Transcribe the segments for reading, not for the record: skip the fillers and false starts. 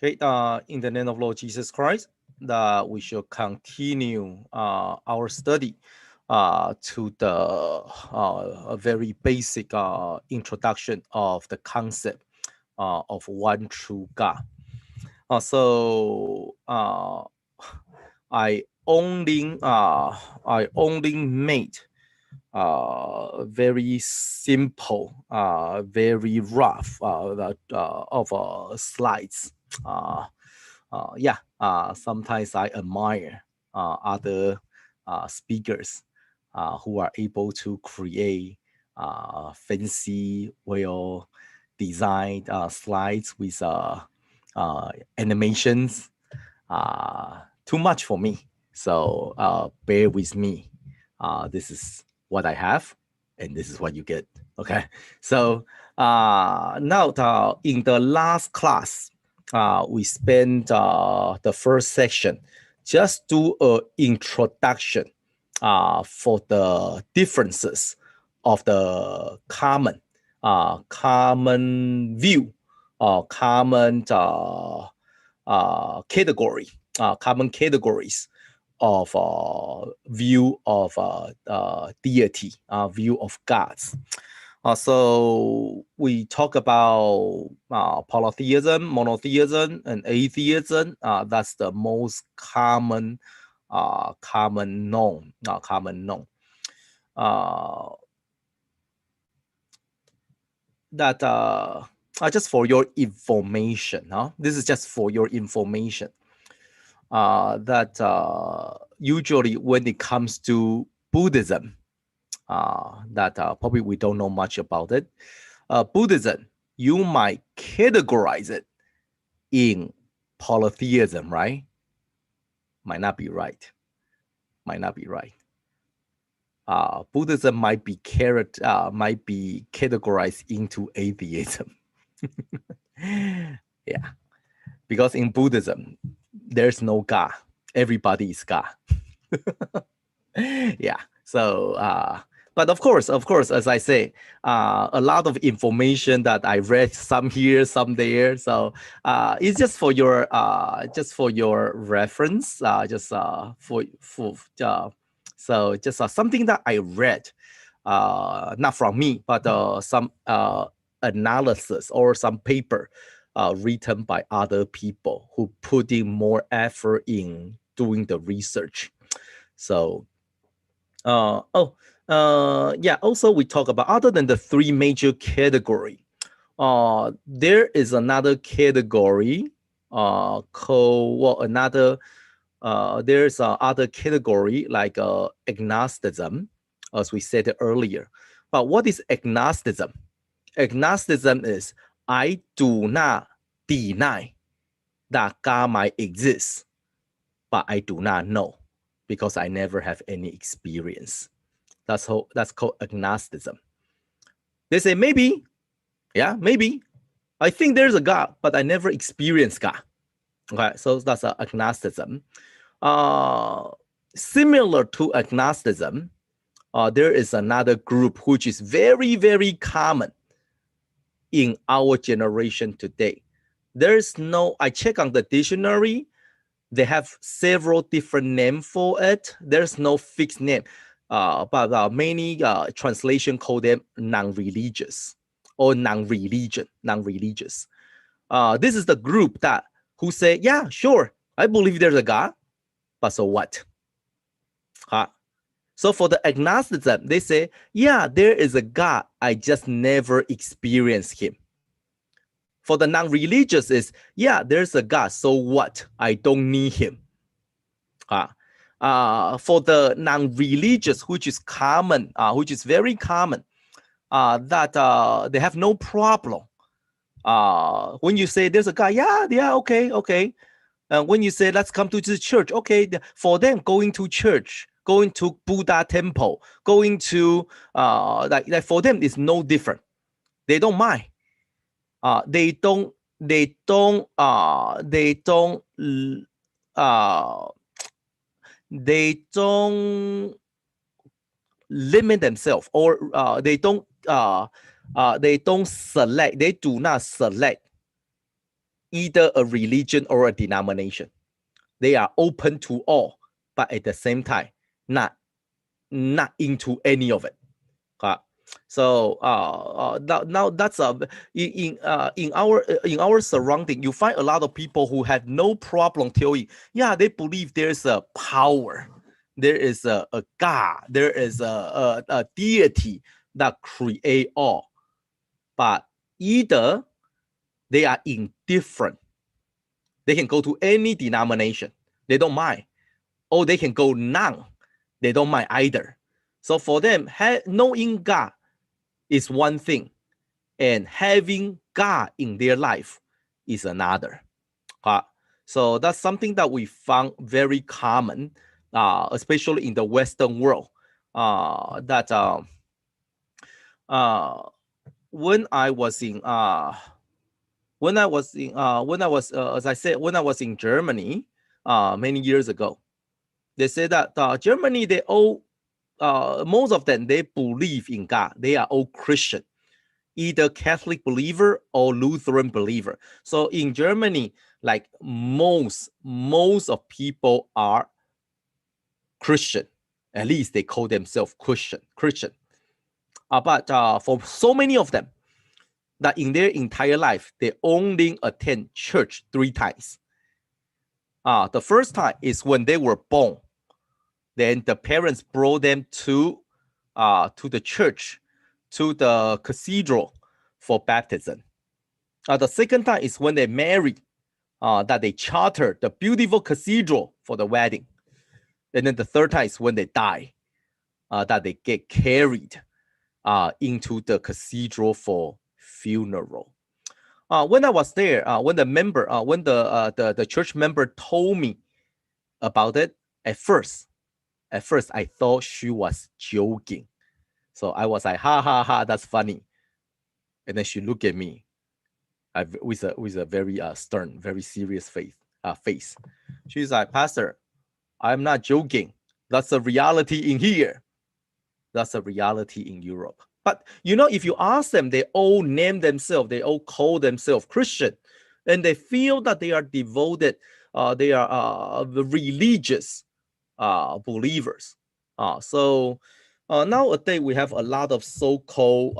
Okay, in the name of Lord Jesus Christ, that we shall continue our study to the a very basic introduction of the concept of one true God. I only made very simple, very rough of slides. Sometimes I admire other speakers who are able to create fancy, well designed slides with animations. Too much for me. So bear with me. This is what I have, and this is what you get. Okay. So now in the last class, we spent the first section just do an introduction for the differences of the common view or common category, common categories of view of deity, view of gods. So we talk about polytheism, monotheism, and atheism. That's the most common known. That just for your information. This is just for your information. That usually when it comes to Buddhism, that probably we don't know much about it. Buddhism, you might categorize it in polytheism, right? Might not be right. Buddhism might be categorized into atheism. Yeah, because in Buddhism, there's no God. Everybody is God. Yeah. So, but of course, as I say, a lot of information that I read, some here, some there. So it's just for your reference. So just something that I read, not from me, but some analysis or some paper written by other people who put in more effort in doing the research. So. Also we talk about, other than the three major category, there is another category there's other category like agnosticism, as we said earlier. But what is agnosticism? Agnosticism is I do not deny that God might exist, but I do not know, because I never have any experience. That's called agnosticism. They say maybe, I think there's a God, but I never experienced God. Okay, so that's agnosticism. Similar to agnosticism, there is another group which is very, very common in our generation today. I check on the dictionary, they have several different names for it. There's no fixed name. But many translation call them non-religious or non-religious. This is the group who say, yeah, sure, I believe there's a God, but so what? So for the agnosticism, they say, yeah, there is a God, I just never experienced him. For the non-religious is, yeah, there's a God, so what? I don't need him. For the non-religious, which is common, which is very common, that they have no problem. When you say there's a God, yeah, okay. When you say let's come to the church, okay, for them going to church, going to Buddha temple, going to like for them is no different. They don't mind. They don't limit themselves, or they do not select either a religion or a denomination. They are open to all, but at the same time, not into any of it. So now that's in our surrounding, you find a lot of people who have no problem telling, yeah, they believe there's a power, there is a God, there is a deity that create all, but either they are indifferent. They can go to any denomination, they don't mind, or they can go none, they don't mind either. So for them, knowing God is one thing, and having God in their life is another. So that's something that we found very common, especially in the Western world. That when I was in as I said, when I was in Germany many years ago, they said that Germany, they all most of them, they believe in God. They are all Christian, either Catholic believer or Lutheran believer. So in Germany, like most of people are Christian. At least they call themselves Christian. But for so many of them, that in their entire life, they only attend church 3 times. The first time is when they were born. Then the parents brought them to the church, to the cathedral for baptism. The second time is when they married, that they chartered the beautiful cathedral for the wedding. And then the third time is when they die, that they get carried into the cathedral for funeral. When I was there, when the church member told me about it, at first I thought she was joking. So I was like, ha ha ha, that's funny. And then she looked at me with a very stern, very serious face. She's like, Pastor, I'm not joking. That's a reality in here. That's a reality in Europe. But if you ask them, they all name themselves, they all call themselves Christian, and they feel that they are devoted, they are religious believers. So nowadays we have a lot of so-called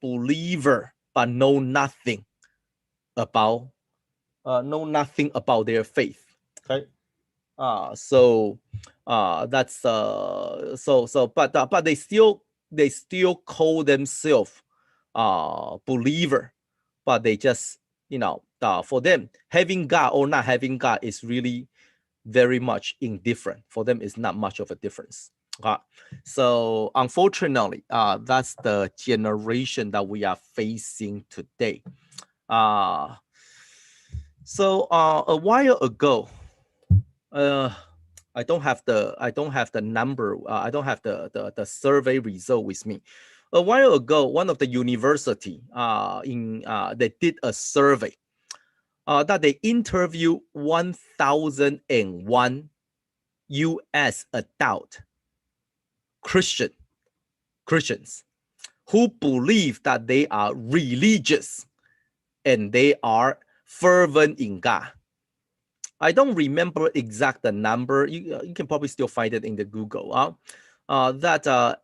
believer, but know nothing about their faith. Okay. That's but they still call themselves believer, but they just for them, having God or not having God is really very much indifferent. For them, it's not much of a difference. So unfortunately, that's the generation that we are facing today. So a while ago, I don't have the number. I don't have the survey result with me. A while ago, one of the university they did a survey that they interviewed 1,001 U.S. adult Christians who believe that they are religious and they are fervent in God. I don't remember exact the number. You can probably still find it in the Google. In the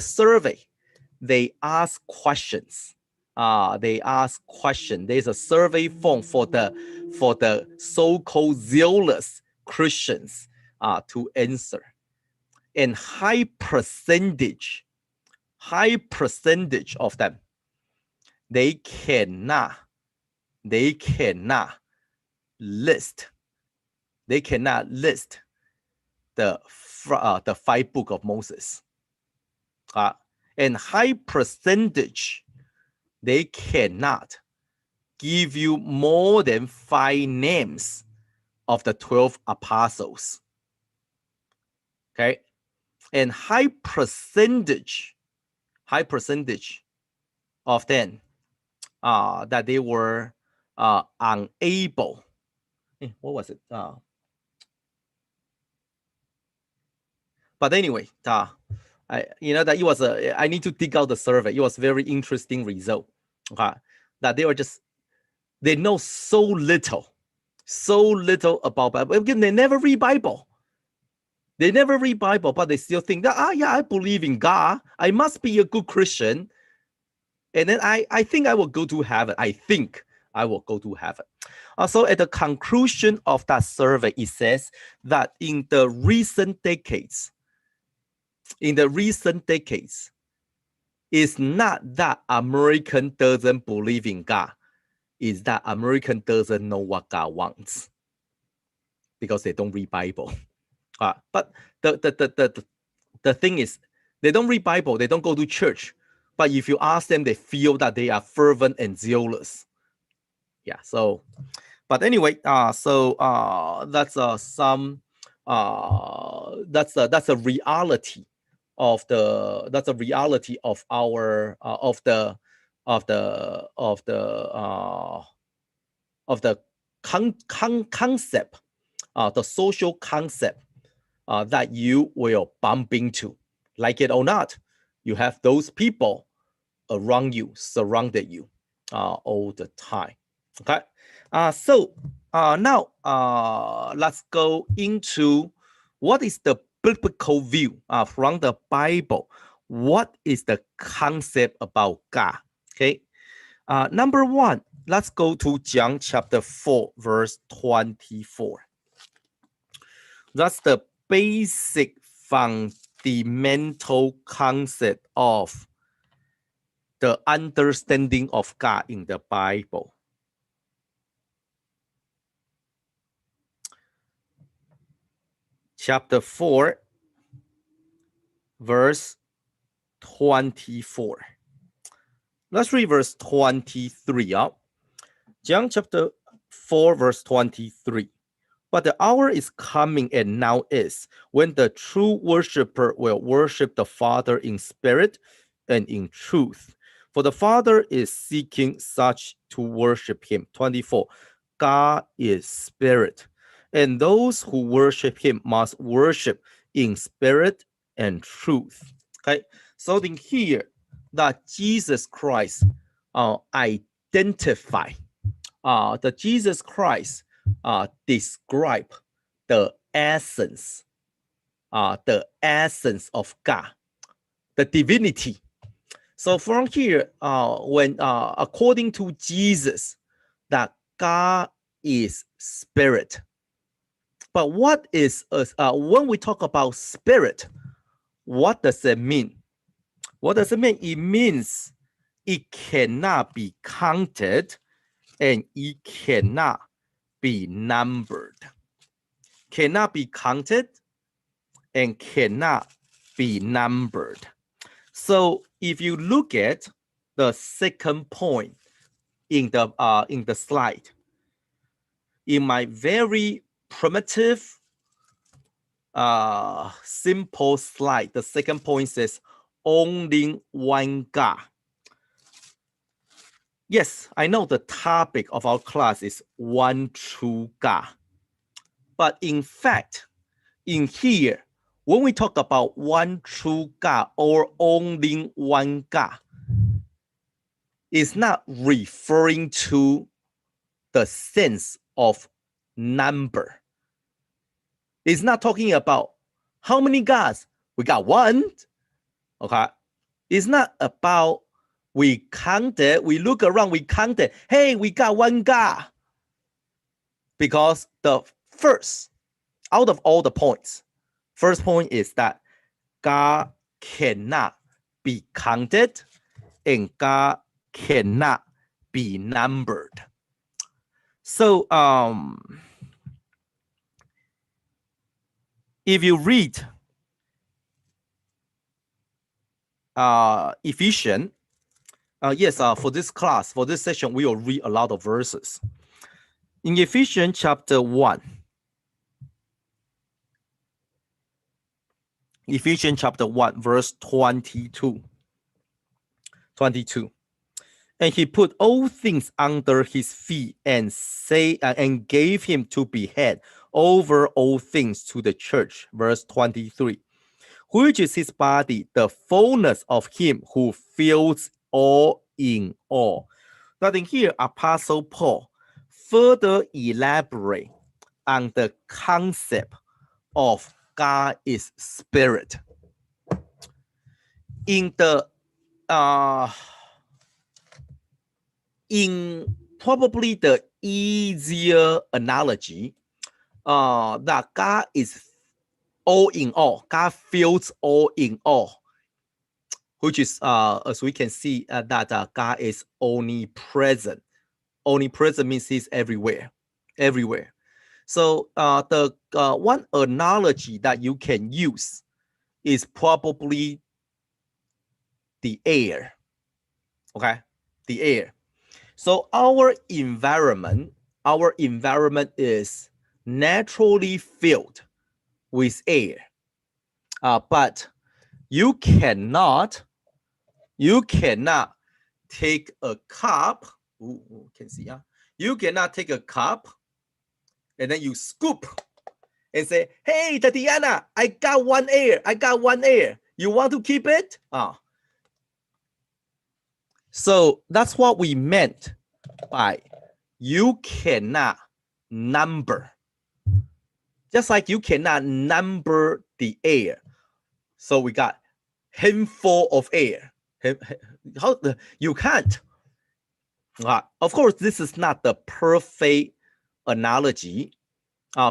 survey, they ask questions. There's a survey form for the so-called zealous Christians to answer, and high percentage of them, they cannot list the 5 books of Moses. And high percentage, they cannot give you more than 5 names of the 12 apostles. Okay. And high percentage of them that they were unable. What was it? But anyway, that it was I need to dig out the survey. It was very interesting result. Okay? That they know so little about Bible. Again, they never read Bible. They never read Bible, but they still think that, yeah, I believe in God. I must be a good Christian. And then I think I will go to heaven. I think I will go to heaven. So at the conclusion of that survey, it says that in the recent decades, it's not that American doesn't believe in God. It's that American doesn't know what God wants because they don't read Bible. But the thing is, they don't read Bible. They don't go to church. But if you ask them, they feel that they are fervent and zealous. Yeah. So, but anyway, that's some that's a reality of our concept, the social concept that you will bump into, like it or not. You have those people around you, surrounded you all the time. Okay. So now let's go into what is the biblical view from the Bible. What is the concept about God? Okay. Number one, let's go to John chapter 4, verse 24. That's the basic fundamental concept of the understanding of God in the Bible. Chapter 4, verse 24. Let's read verse 23. John chapter 4, verse 23. But the hour is coming, and now is, when the true worshiper will worship the Father in spirit and in truth. For the Father is seeking such to worship him. 24. God is spirit, and those who worship him must worship in spirit and truth. Okay, so in here that Jesus Christ identify the Jesus Christ describe the essence of God, the divinity. So from here, when according to Jesus, that God is spirit. But what is when we talk about spirit, what does it mean? What does it mean? It means it cannot be counted and it cannot be numbered. Cannot be counted and cannot be numbered. So if you look at the second point in the slide, in my very primitive simple slide, the second point says only one God. Yes, I know the topic of our class is one true God. But in fact, in here, when we talk about one true God or only one God, it's not referring to the sense of number. It's not talking about how many gods. We got one. Okay. It's not about we counted, we look around, we counted, hey, we got one God. Because the first, out of all the points, first point is that God cannot be counted and God cannot be numbered. So if you read Ephesians, for this class, for this session, we will read a lot of verses. In Ephesians chapter 1, Ephesians chapter 1, verse 22. And he put all things under his feet and gave him to be head over all things to the church. Verse 23. Which is his body, the fullness of him who fills all in all. That in here, Apostle Paul further elaborate on the concept of God is spirit. In the in probably the easier analogy, that God is all in all. God feels all in all, which is as we can see that God is omnipresent. Omnipresent means he's everywhere, everywhere. So the one analogy that you can use is probably the air. Okay, the air. So our environment is naturally filled with air, but you cannot take a cup. Can see, you cannot take a cup and then you scoop and say, "Hey, Tatiana, I got one air. You want to keep it?" So that's what we meant by you cannot number. Just like you cannot number the air. So we got handful of air. How you can't. Of course, this is not the perfect analogy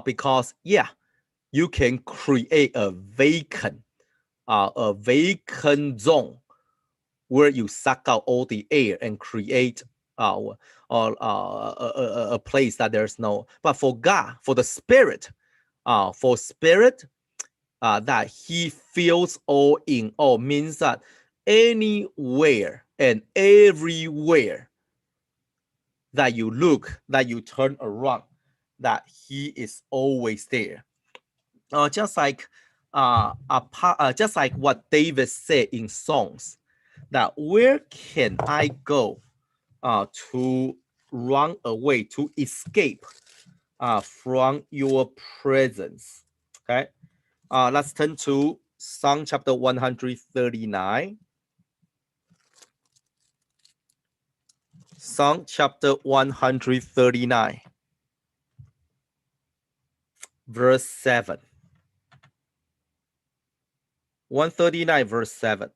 because you can create a vacant zone where you suck out all the air and create a place that there's no. But for God, for the spirit, that he feels all in all means that anywhere and everywhere that you look, that you turn around, that he is always there. Just like what David said in Songs, that where can I go to run away, to escape from your presence? Okay, let's turn to Psalm chapter 139. Psalm chapter 139, verse 7. 139, verse 7.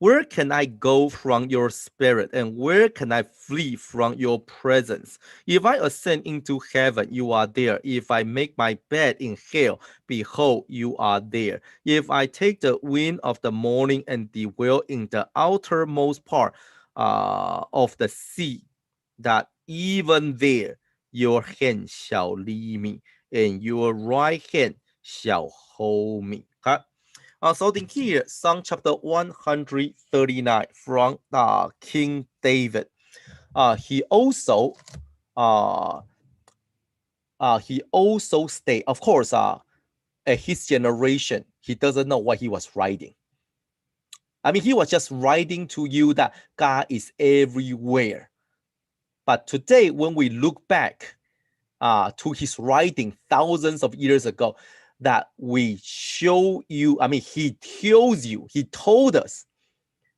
Where can I go from your spirit, and where can I flee from your presence? If I ascend into heaven, you are there. If I make my bed in hell, behold, you are there. If I take the wind of the morning and dwell in the outermost part of the sea, that even there your hand shall lead me, and your right hand shall hold me. Okay? So in here, Psalm chapter 139 from King David. He also state, of course, at his generation, he doesn't know what he was writing. I mean, he was just writing to you that God is everywhere. But today, when we look back to his writing thousands of years ago, that we show you, I mean, he told us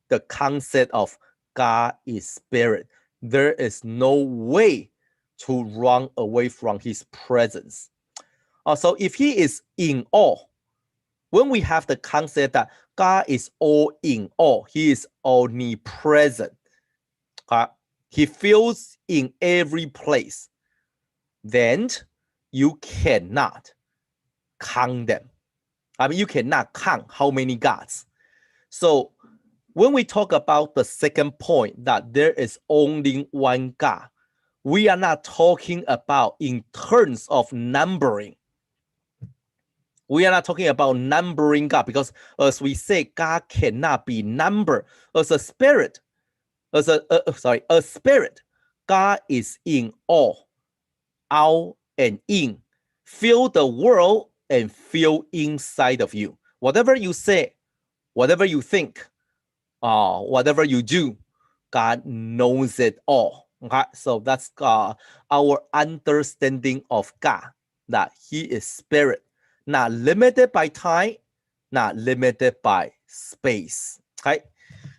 the concept of God is spirit. There is no way to run away from his presence. So if he is in all, when we have the concept that God is all in all, he is omnipresent, he feels in every place, then you cannot count them. I mean, you cannot count how many gods. So when we talk about the second point, that there is only one God, we are not talking about in terms of numbering. We are not talking about numbering God, because as we say, God cannot be numbered. As a spirit, a spirit, God is in all, out and in, fill the world and fill inside of you. Whatever you say, whatever you think, whatever you do, God knows it all. Okay, so that's our understanding of God, that he is spirit, not limited by time, not limited by space. Okay,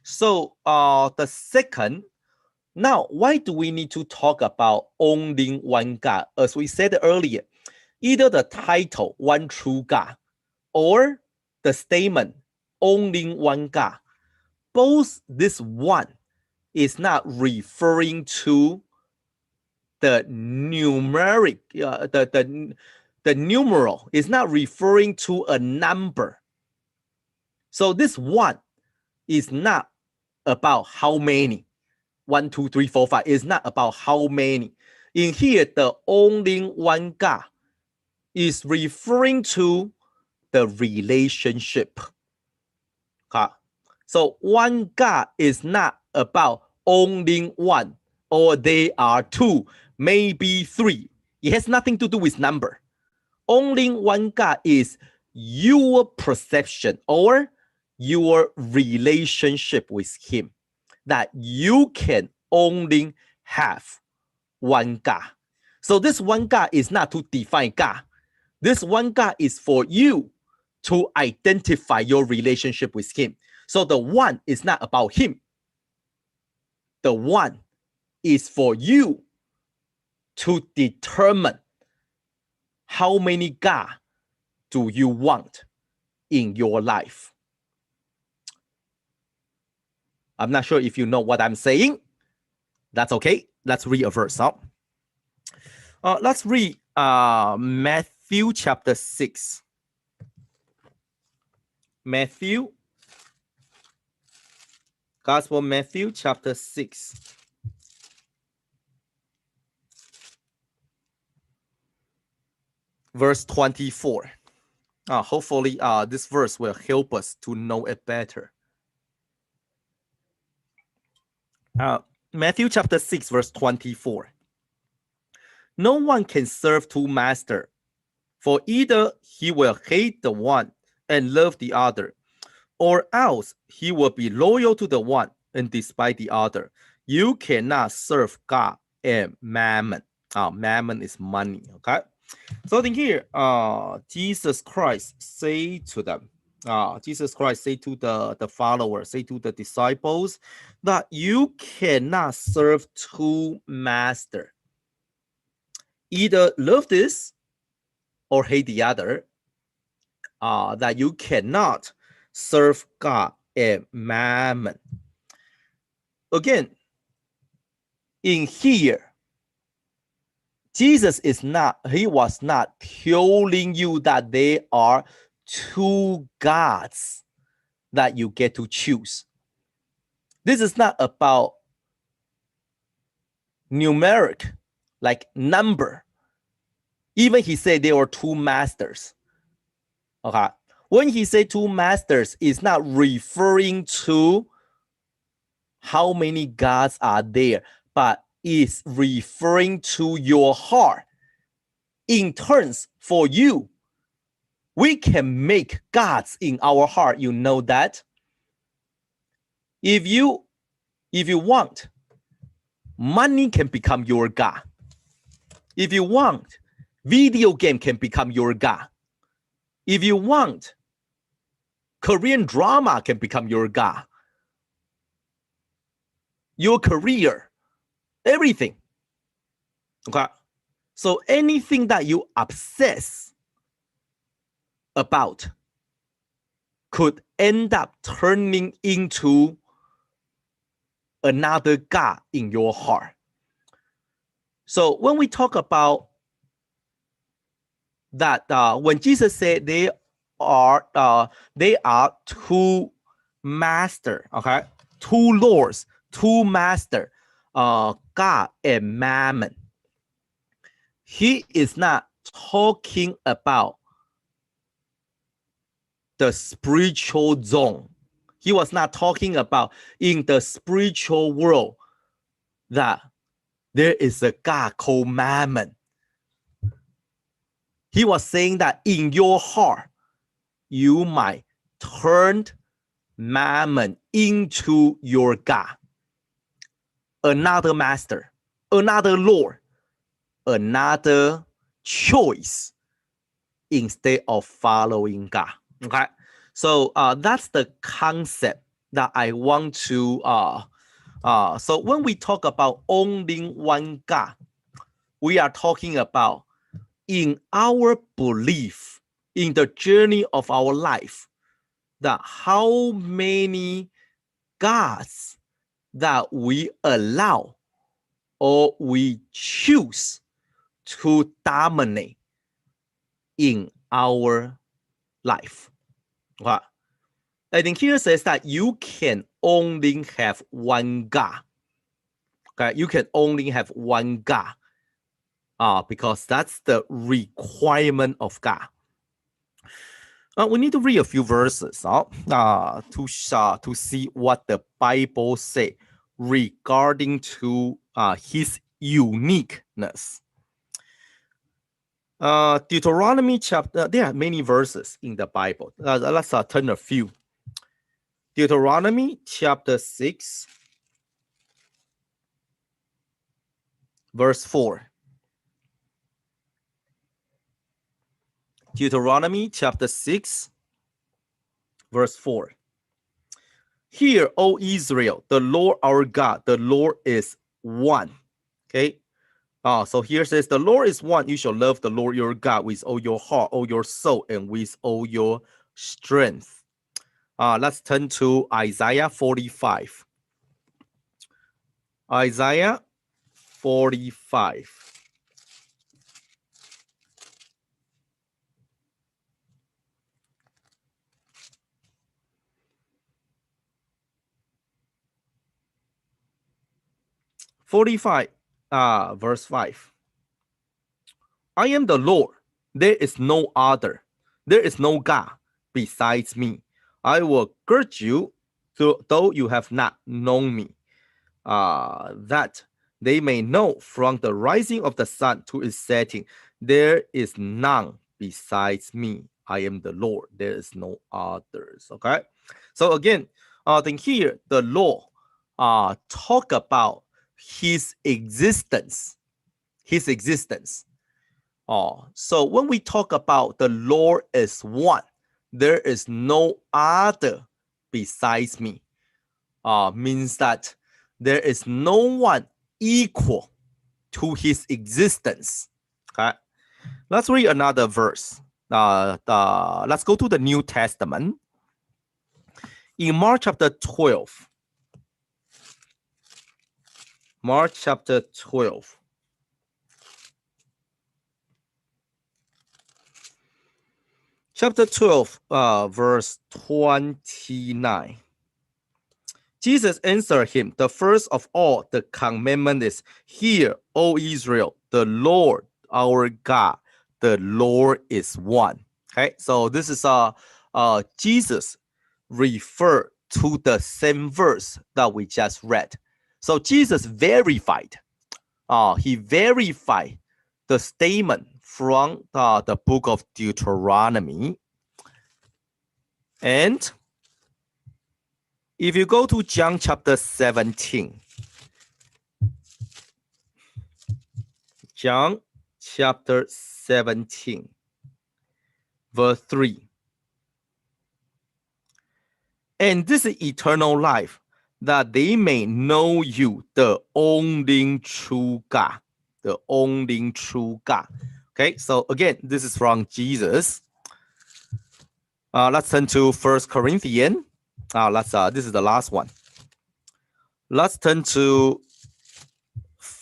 so the second Now, why do we need to talk about only one God? As we said earlier, either the title, one true God, or the statement, only one God, both this one is not referring to the numeric, the numeral is not referring to a number. So this one is not about how many. 1, 2, 3, 4, 5 is not about how many. In here, the only one God is referring to the relationship. Okay? So one God is not about only one, or they are two, maybe three. It has nothing to do with number. Only one God is your perception or your relationship with Him, that you can only have one God. So this one God is not to define God. This one God is for you to identify your relationship with Him. So the one is not about Him. The one is for you to determine how many God do you want in your life. I'm not sure if you know what I'm saying. That's okay. Let's read a verse out. Let's read Matthew chapter 6. Matthew, Gospel of Matthew chapter 6. Verse 24. Hopefully this verse will help us to know it better. Matthew chapter 6, verse 24. No one can serve two masters, for either he will hate the one and love the other, or else he will be loyal to the one and despise the other. You cannot serve God and mammon. Mammon is money, okay? So in here, Jesus Christ say to them, Jesus Christ say to the followers, say to the disciples, that you cannot serve two masters. Either love this or hate the other. That you cannot serve God and mammon. Again, in here, Jesus was not telling you that there are two gods that you get to choose. This is not about numeric, like number. Even he said there were two masters. Okay. When he said two masters, it's not referring to how many gods are there, but is referring to your heart. In turns, for you, we can make gods in our heart. You know that. If you want, money can become your God. If you want, video game can become your God. If you want, Korean drama can become your God. Your career, everything. Okay. So anything that you obsess about could end up turning into another God in your heart. So when we talk about that, when Jesus said they are two master, okay, two lords, two master, God and mammon, he is not talking about the spiritual zone. He was not talking about in the spiritual world that there is a God called mammon. He was saying that in your heart, you might turn mammon into your God. Another master, another Lord, another choice instead of following God. Okay, so that's the concept that I want to So when we talk about only one God, we are talking about in our belief, in the journey of our life, that how many gods that we allow or we choose to dominate in our life. Okay. I think here says that you can only have one God. Okay, you can only have one God. Because that's the requirement of God. We need to read a few verses to see what the Bible say regarding to his uniqueness. Deuteronomy chapter, there are many verses in the Bible. Let's turn a few. Deuteronomy chapter 6, verse 4. Deuteronomy chapter 6, verse 4. Hear, O Israel, the Lord our God, the Lord is one. Okay. So here says, the Lord is one. You shall love the Lord your God with all your heart, all your soul, and with all your strength. Let's turn to Isaiah 45. Isaiah 45. Verse 5. I am the Lord. There is no other. There is no God besides me. I will gird you, though you have not known me, that they may know from the rising of the sun to its setting, there is none besides me. I am the Lord. There is no others. Okay. So again, then here the law talk about his existence. His existence. So when we talk about the Lord is one, there is no other besides me. Means that there is no one equal to his existence. Okay. Let's read another verse. Let's go to the New Testament. In Mark chapter 12. Mark chapter 12. Chapter 12, verse 29. Jesus answered him, the first of all the commandment is, hear, O Israel, the Lord our God, the Lord is one. Okay, so this is Jesus referred to the same verse that we just read. So Jesus verified, he verified the statement from the book of Deuteronomy. And if you go to John chapter 17, John chapter 17, verse 3. And this is eternal life, that they may know you, the only true God. The only true God. Okay, so again, this is from Jesus. Let's turn to 1 Corinthians. This is the last one. Let's turn to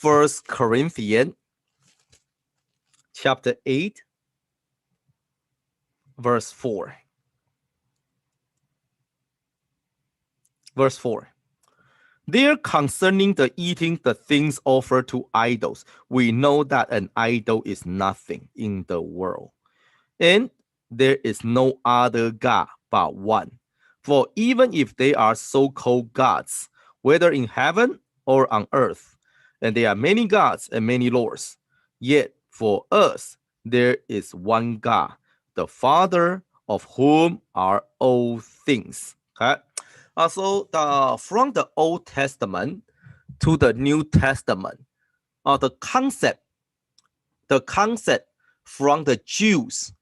1 Corinthians chapter 8, verse 4. Verse 4. There concerning the eating the things offered to idols, we know that an idol is nothing in the world, and there is no other God but one. For even if they are so-called gods, whether in heaven or on earth, and there are many gods and many lords, yet for us there is one God, the Father, of whom are all things. Okay. So from the Old Testament to the New Testament, the concept from the Jews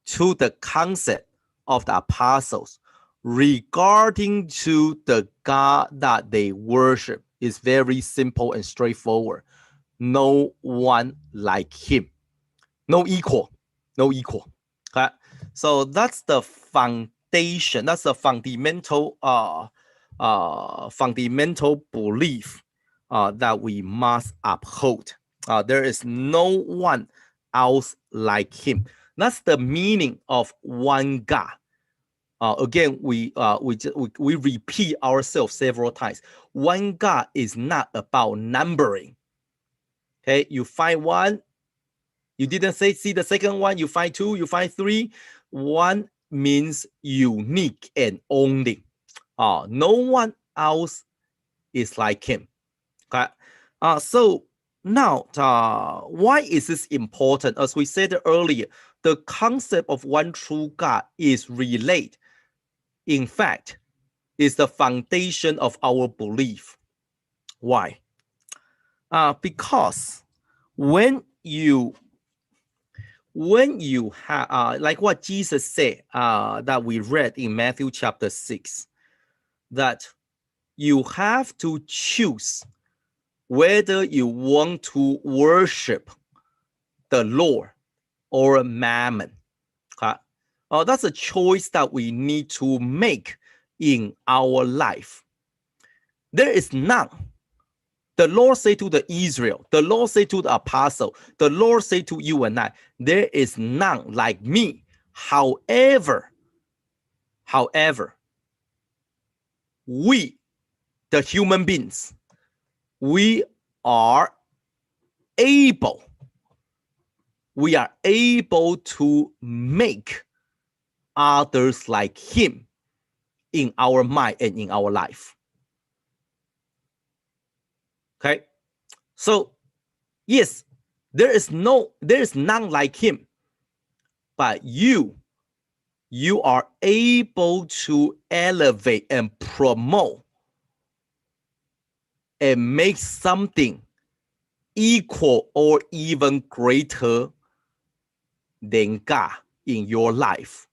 to the concept of the apostles regarding to the God that they worship is very simple and straightforward. No one like him. No equal. No equal. Okay? So that's the foundation. That's the fundamental fundamental belief that we must uphold. There is no one else like him. That's the meaning of one God. Again, we repeat ourselves several times. One God is not about numbering. Okay, you find one, you didn't see the second one, you find two, you find three. One means unique and only. No one else is like him. Okay. So now, why is this important? As we said earlier, the concept of one true God is related. In fact, is the foundation of our belief. Why? Because when you have, like what Jesus said, that we read in Matthew chapter 6, that you have to choose whether you want to worship the Lord or mammon. Okay? That's a choice that we need to make in our life. There is none. The Lord said to the Israel, the Lord said to the apostle, the Lord said to you and I, there is none like me. However, we, the human beings, we are able to make others like him in our mind and in our life. Okay, so yes, there is none like him, but you are able to elevate and promote and make something equal or even greater than God in your life.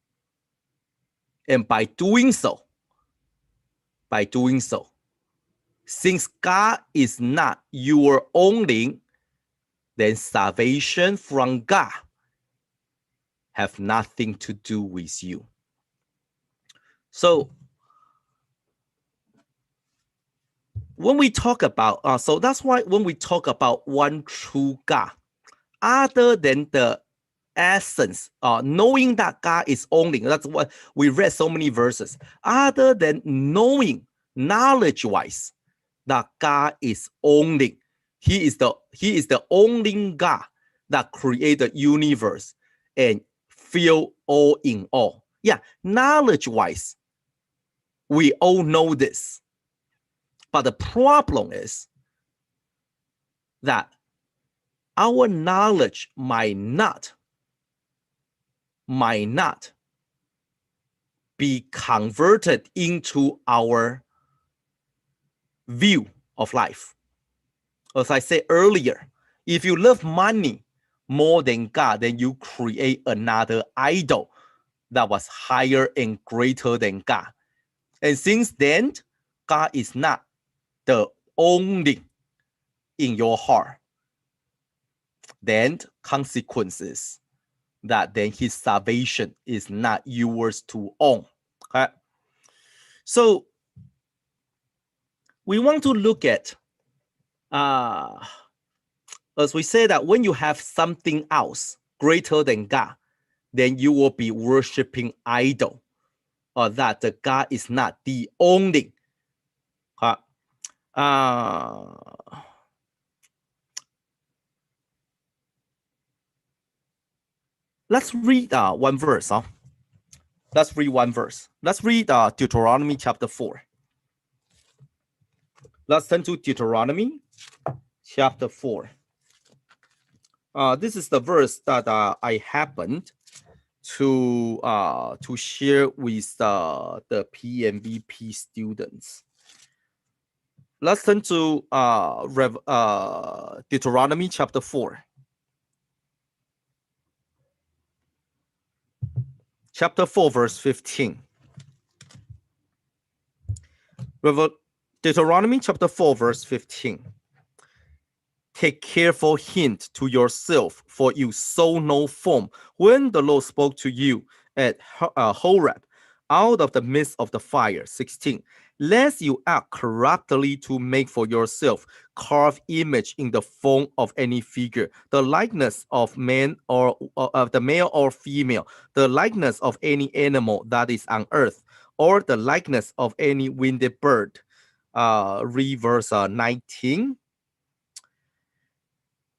And by doing so, since God is not your only, then salvation from God have nothing to do with you. So when we talk about, so that's why when we talk about one true God, other than the essence, knowing that God is only, that's what we read so many verses, other than knowing knowledge-wise that God is only, he is the only God that created the universe and fill all in all. Yeah, knowledge-wise, we all know this. But the problem is that our knowledge might not be converted into our view of life. As I said earlier, if you love money more than God, then you create another idol that was higher and greater than God. And since then, God is not the only in your heart, then consequences that then his salvation is not yours to own. Okay? So we want to look at, as we say, that when you have something else greater than God, then you will be worshiping idol, or that the God is not the only. Let's read one verse. Let's read one verse. Let's read Deuteronomy chapter 4. Let's turn to Deuteronomy chapter 4. This is the verse that I happened to share with the PMVP students. Let's turn to Deuteronomy chapter 4. Chapter 4, verse 15. Deuteronomy chapter 4, verse 15. Take careful heed to yourself, for you saw no form when the Lord spoke to you at Horeb, out of the midst of the fire. 16. Lest you act corruptly to make for yourself carved image in the form of any figure, the likeness of man or of the male or female, the likeness of any animal that is on earth, or the likeness of any winged bird. Read verse 19.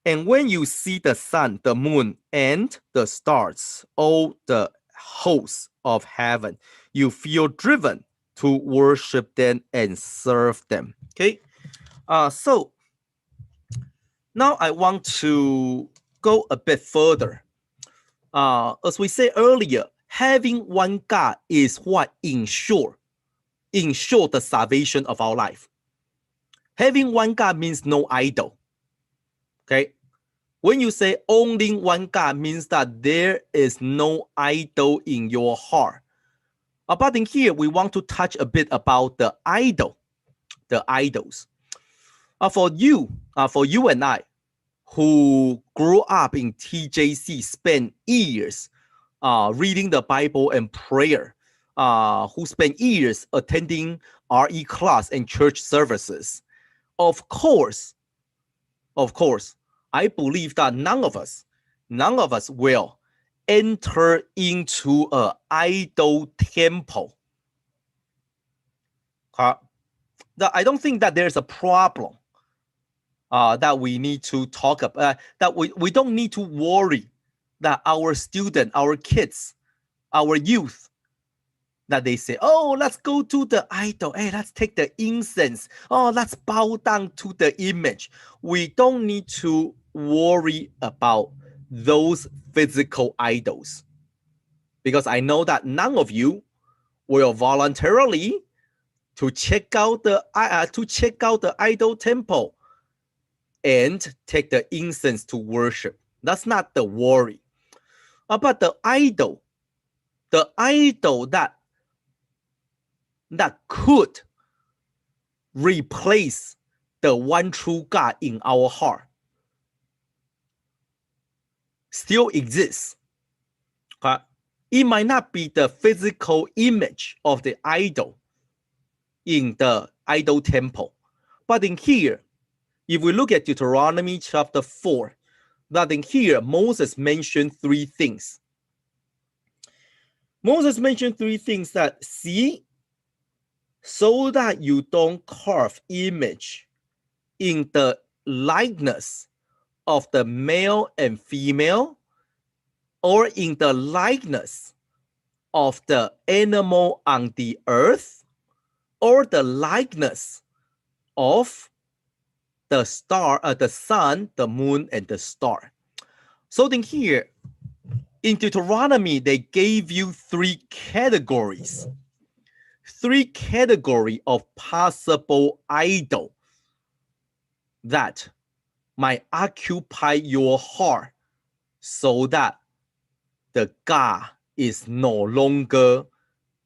And when you see the sun, the moon, and the stars, all the hosts of heaven, you feel driven to worship them and serve them. Okay. So now I want to go a bit further. As we said earlier, having one God is what ensure the salvation of our life. Having one God means no idol. Okay. When you say only one God means that there is no idol in your heart. But in here, we want to touch a bit about the idols. For you and I, who grew up in TJC, spent years reading the Bible and prayer, who spent years attending RE class and church services. Of course, I believe that none of us will enter into an idol temple. I don't think that there's a problem that we need to talk about, that we don't need to worry that our student, our kids, our youth, that they say, oh, let's go to the idol. Hey, let's take the incense. Oh, let's bow down to the image. We don't need to worry about those physical idols, because I know that none of you will voluntarily to check out the idol temple and take the incense to worship. That's not the worry. But the idol that could replace the one true God in our heart still exists. It might not be the physical image of the idol in the idol temple, but in here, if we look at Deuteronomy chapter 4, that in here Moses mentioned three things. Moses mentioned three things that, see, so that you don't carve image in the likeness of the male and female, or in the likeness of the animal on the earth, or the likeness of the star, the sun, the moon, and the star. So then here, in Deuteronomy, they gave you three categories of possible idol that might occupy your heart, so that the God is no longer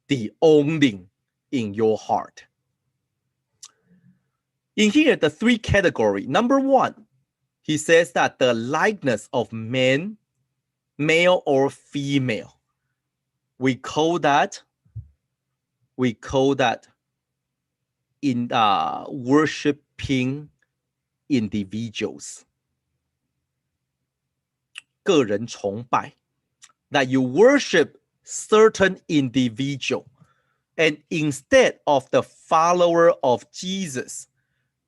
the only in your heart. In here, the three categories. Number one, he says that the likeness of man, male or female. We call that in worshiping individuals. 个人崇拜. That you worship certain individual, and instead of the follower of Jesus,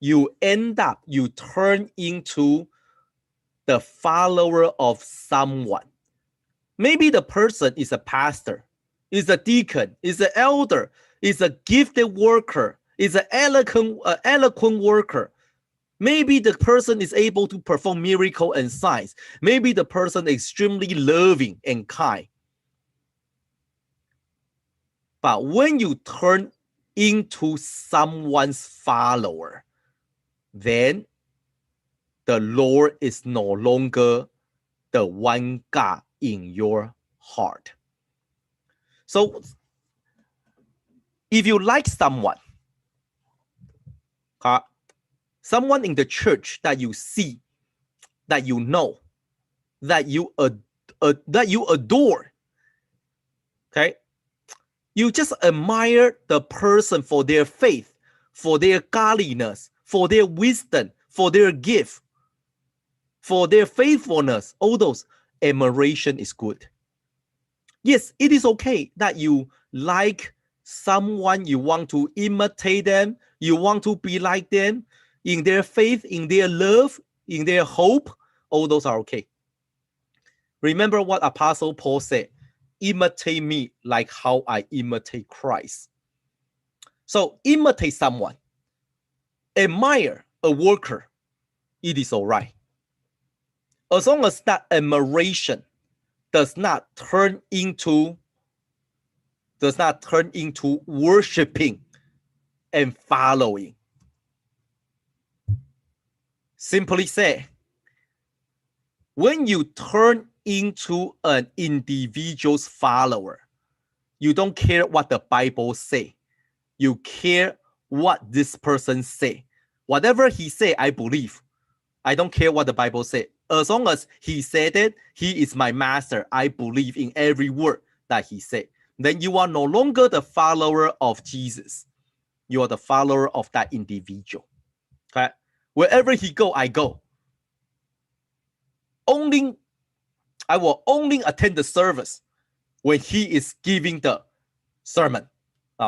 you turn into the follower of someone. Maybe the person is a pastor, is a deacon, is an elder, is a gifted worker, is an eloquent worker. Maybe the person is able to perform miracle and signs. Maybe the person is extremely loving and kind. But when you turn into someone's follower, then the Lord is no longer the one God in your heart. So if you like someone, Someone in the church that you see, that you know, that you adore. Okay, you just admire the person for their faith, for their godliness, for their wisdom, for their gift, for their faithfulness. All those admiration is good. Yes, it is okay that you like someone, you want to imitate them, you want to be like them in their faith, in their love, in their hope. All those are okay. Remember what Apostle Paul said, imitate me like how I imitate Christ. So imitate someone, admire a worker, it is all right. As long as that admiration does not turn into worshiping and following. Simply say, when you turn into an individual's follower, you don't care what the Bible say. You care what this person say. Whatever he say, I believe. I don't care what the Bible say. As long as he said it, he is my master. I believe in every word that he said. Then you are no longer the follower of Jesus. You are the follower of that individual. Okay? Wherever he go, I go. I will only attend the service when he is giving the sermon.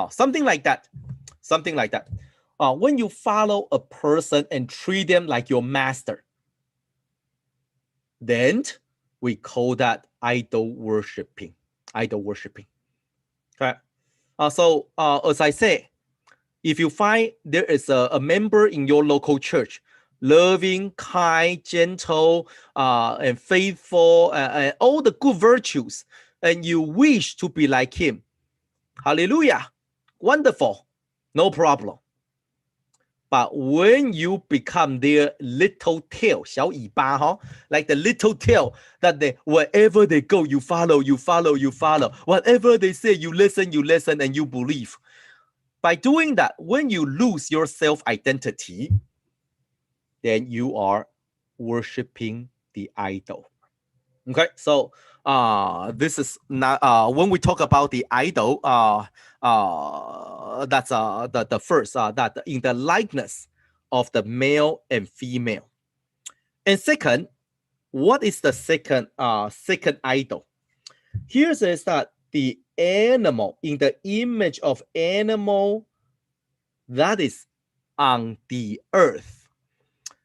Something like that. Something like that. When you follow a person and treat them like your master, then we call that idol worshiping. Idol worshiping. Okay. So as I say, if you find there is a member in your local church, loving, kind, gentle, and faithful, and all the good virtues, and you wish to be like him, hallelujah, wonderful, no problem. But when you become their little tail, 小尾巴, like the little tail, that wherever they go, you follow, you follow, you follow. Whatever they say, you listen, and you believe. By doing that, when you lose your self-identity, then you are worshiping the idol. Okay, so this is not when we talk about the idol. That's the first that in the likeness of the male and female. And second, what is the second idol? Here says that the animal in the image of animal that is on the earth.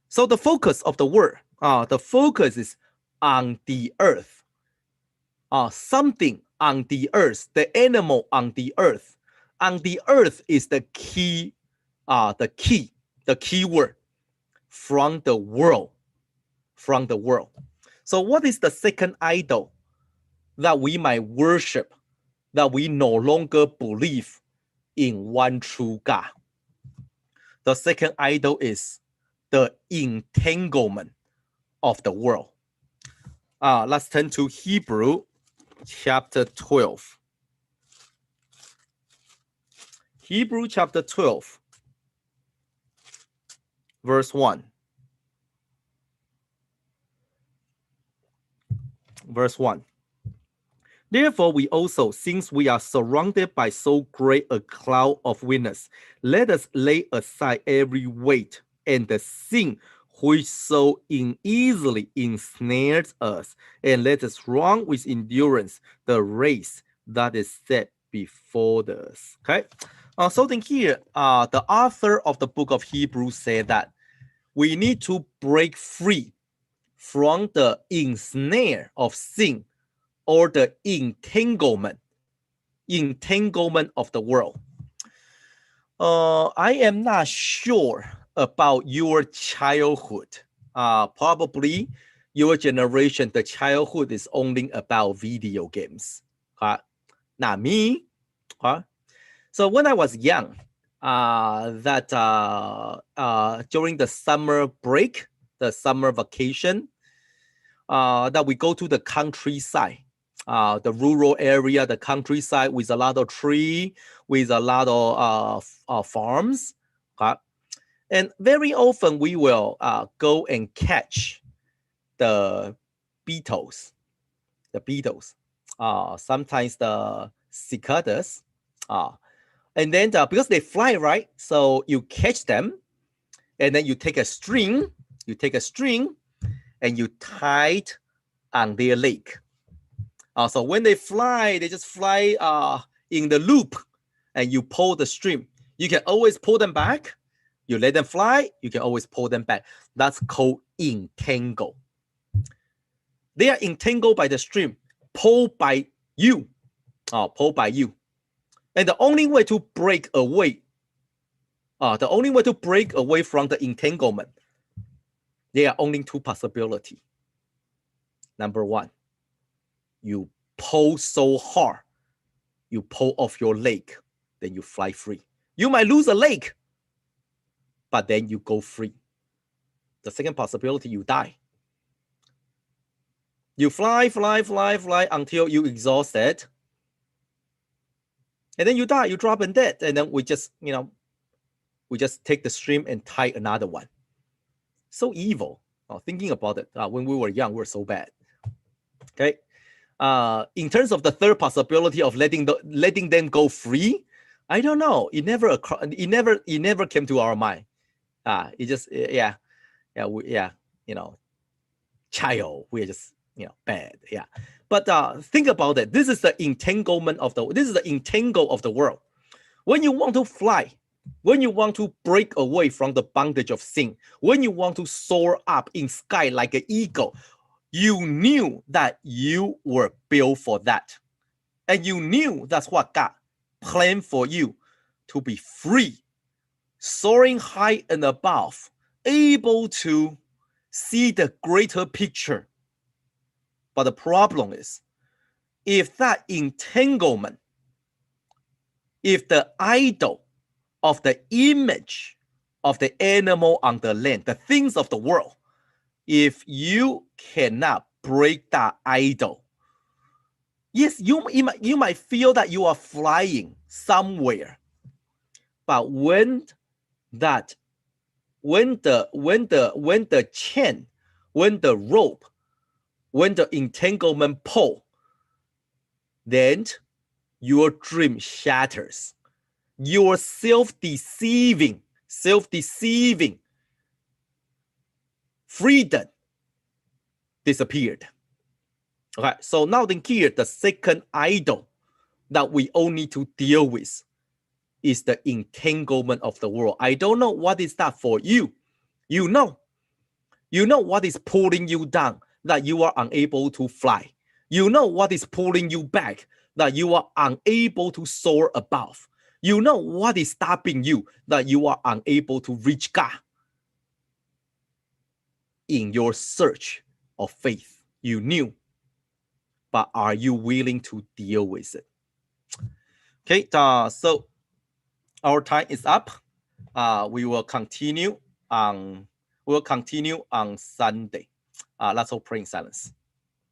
So the focus of the word, the focus is on the earth. Something on the earth, the animal on the earth. On the earth is the key word from the world. From the world. So what is the second idol that we might worship, that we no longer believe in one true God? The second idol is the entanglement of the world. Let's turn to Hebrew chapter 12. Hebrew chapter 12, verse 1. Verse 1. Therefore, we also, since we are surrounded by so great a cloud of witnesses, let us lay aside every weight and the sin which so easily ensnares us, and let us run with endurance the race that is set before us. Okay, so then here, the author of the book of Hebrews said that we need to break free from the ensnare of sin, or the entanglement of the world. I am not sure about your childhood. Probably your generation, the childhood is only about video games. Not me. So when I was young, during the summer break, the summer vacation, that we go to the countryside, the rural area, the countryside with a lot of tree, with a lot of farms. And very often we will go and catch the beetles, sometimes the cicadas, and then because they fly, right? So you catch them, and then you take a string, and you tie it on their leg. So when they fly, they just fly in the loop, and you pull the string. You can always pull them back. You let them fly, you can always pull them back. That's called entangle. They are entangled by the string, pulled by you. And the only way to break away, from the entanglement, there are only two possibilities. Number one, you pull so hard, you pull off your leg, then you fly free. You might lose a leg, but then you go free. The second possibility, you die. You fly until you exhausted, and then you die. You drop and dead, and then we just take the string and tie another one. So evil. Thinking about it, when we were young, we were so bad. Okay. In terms of the third possibility of letting them go free, I don't know. It never came to our mind. It just child. We're just bad. Yeah. But think about it. This is the entangle of the world. When you want to fly, when you want to break away from the bondage of sin, when you want to soar up in sky like an eagle, you knew that you were built for that. And you knew that's what God planned for you, to be free, soaring high and above, able to see the greater picture. But the problem is, if that entanglement, if the idol of the image of the animal on the land, the things of the world, if you cannot break that idol, yes, you might feel that you are flying somewhere, but when the chain, when the rope, when the entanglement pull, then your dream shatters. Your self-deceiving freedom disappeared. Okay, so now then here, the second idol that we all need to deal with is the entanglement of the world. I don't know what is that for you. You know what is pulling you down, that you are unable to fly. You know what is pulling you back, that you are unable to soar above. You know what is stopping you, that you are unable to reach God. In your search of faith, you knew, but are you willing to deal with it? Okay, so our time is up. We will continue on Sunday. Let's all pray in silence.